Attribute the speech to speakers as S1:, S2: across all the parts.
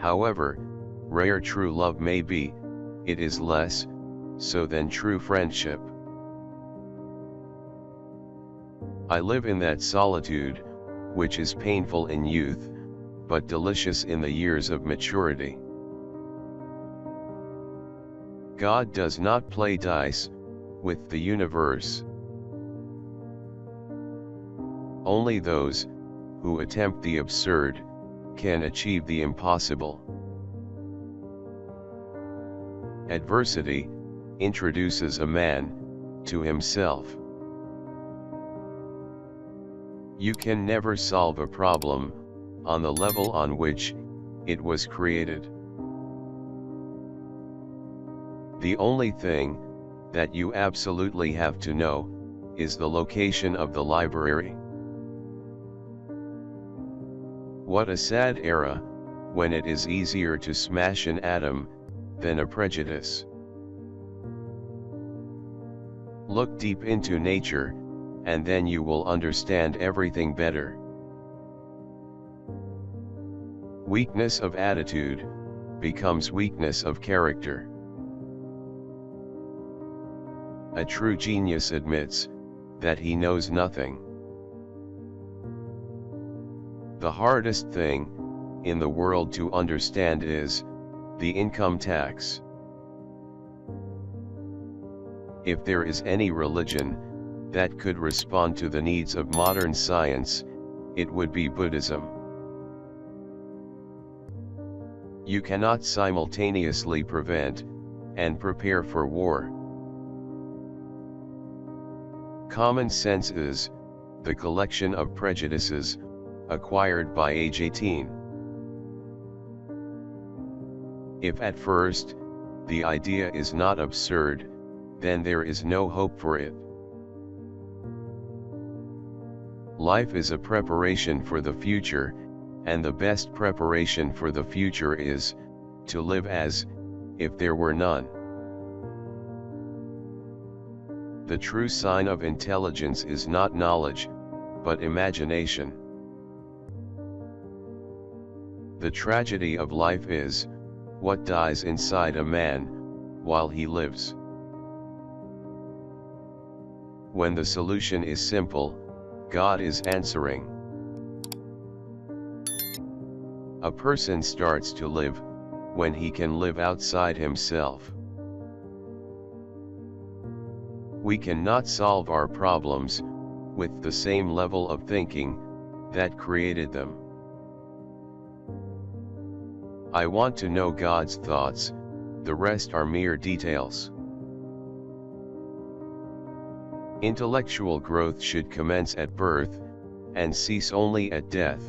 S1: However rare true love may be, it is less so than true friendship. I live in that solitude, which is painful in youth, but delicious in the years of maturity. God does not play dice with the universe. Only those who attempt the absurd can achieve the impossible. Adversity introduces a man to himself. You can never solve a problem on the level on which it was created. The only thing that you absolutely have to know is the location of the library. What a sad era, when it is easier to smash an atom than a prejudice. Look deep into nature, and then you will understand everything better. Weakness of attitude becomes weakness of character. A true genius admits that he knows nothing. The hardest thing in the world to understand is the income tax. If there is any religion that could respond to the needs of modern science, it would be Buddhism. You cannot simultaneously prevent and prepare for war. Common sense is the collection of prejudices acquired by age 18. If at first the idea is not absurd, then there is no hope for it. Life is a preparation for the future, and the best preparation for the future is to live as if there were none. The true sign of intelligence is not knowledge, but imagination. The tragedy of life is what dies inside a man while he lives. When the solution is simple, God is answering. A person starts to live when he can live outside himself. We cannot solve our problems with the same level of thinking that created them. I want to know God's thoughts, the rest are mere details. Intellectual growth should commence at birth, and cease only at death.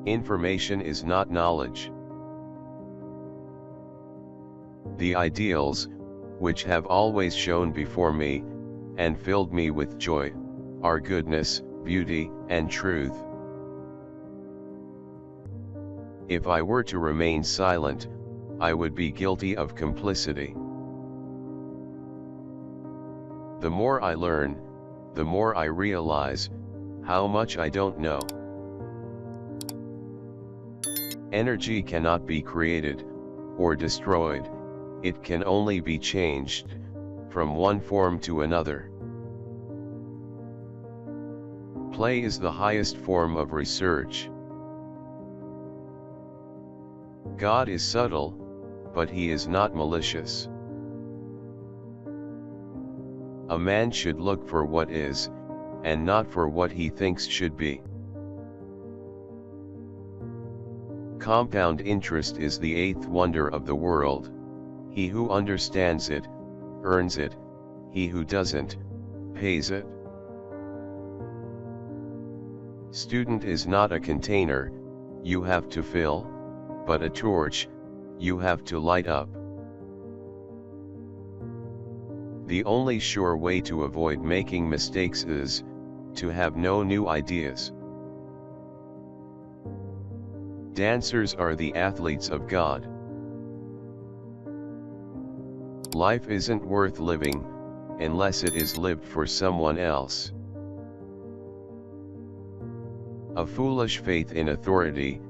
S1: Information is not knowledge. The ideals, which have always shone before me, and filled me with joy, are goodness, beauty, and truth. If I were to remain silent, I would be guilty of complicity. The more I learn, the more I realize how much I don't know. Energy cannot be created or destroyed, it can only be changed from one form to another. Play is the highest form of research. God is subtle, but he is not malicious. A man should look for what is, and not for what he thinks should be. Compound interest is the eighth wonder of the world. He who understands it, earns it, he who doesn't, pays it. Student is not a container you have to fill, but a torch you have to light up. The only sure way to avoid making mistakes is to have no new ideas. Dancers are the athletes of God. Life isn't worth living unless it is lived for someone else. A foolish faith in authority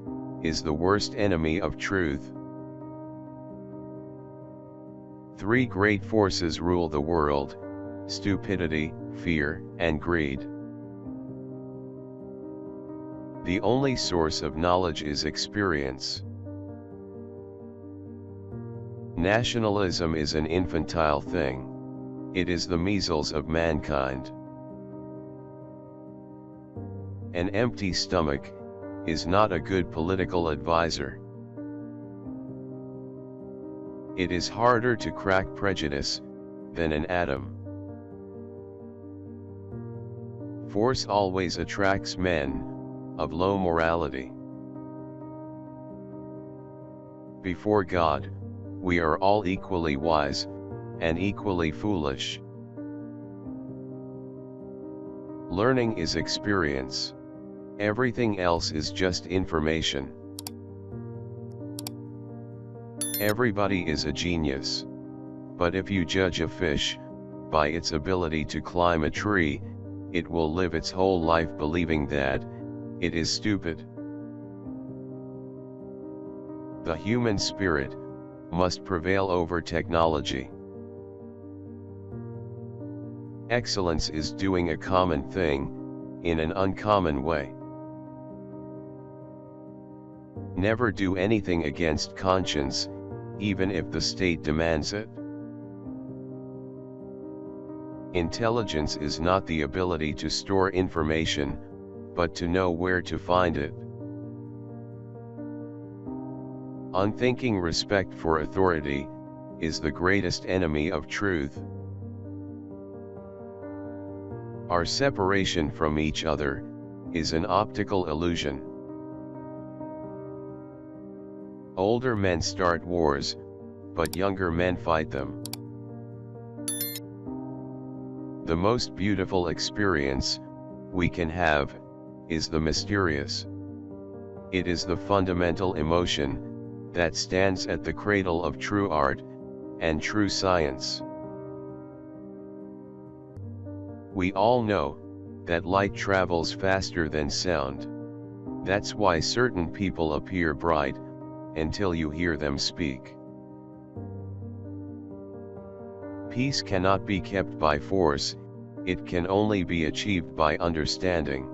S1: is the worst enemy of truth. Three great forces rule the world: stupidity, fear, and greed. The only source of knowledge is experience. Nationalism is an infantile thing. It is the measles of mankind. An empty stomach is not a good political advisor. It is harder to crack prejudice than an atom. Force always attracts men of low morality. Before God, we are all equally wise and equally foolish. Learning is experience. Everything else is just information. Everybody is a genius. But if you judge a fish by its ability to climb a tree, it will live its whole life believing that it is stupid. The human spirit must prevail over technology. Excellence is doing a common thing in an uncommon way. Never do anything against conscience, even if the state demands it. Intelligence is not the ability to store information, but to know where to find it. Unthinking respect for authority is the greatest enemy of truth. Our separation from each other is an optical illusion. Older men start wars, but younger men fight them. The most beautiful experience we can have is the mysterious. It is the fundamental emotion that stands at the cradle of true art and true science. We all know that light travels faster than sound. That's why certain people appear bright until you hear them speak. Peace cannot be kept by force, it can only be achieved by understanding.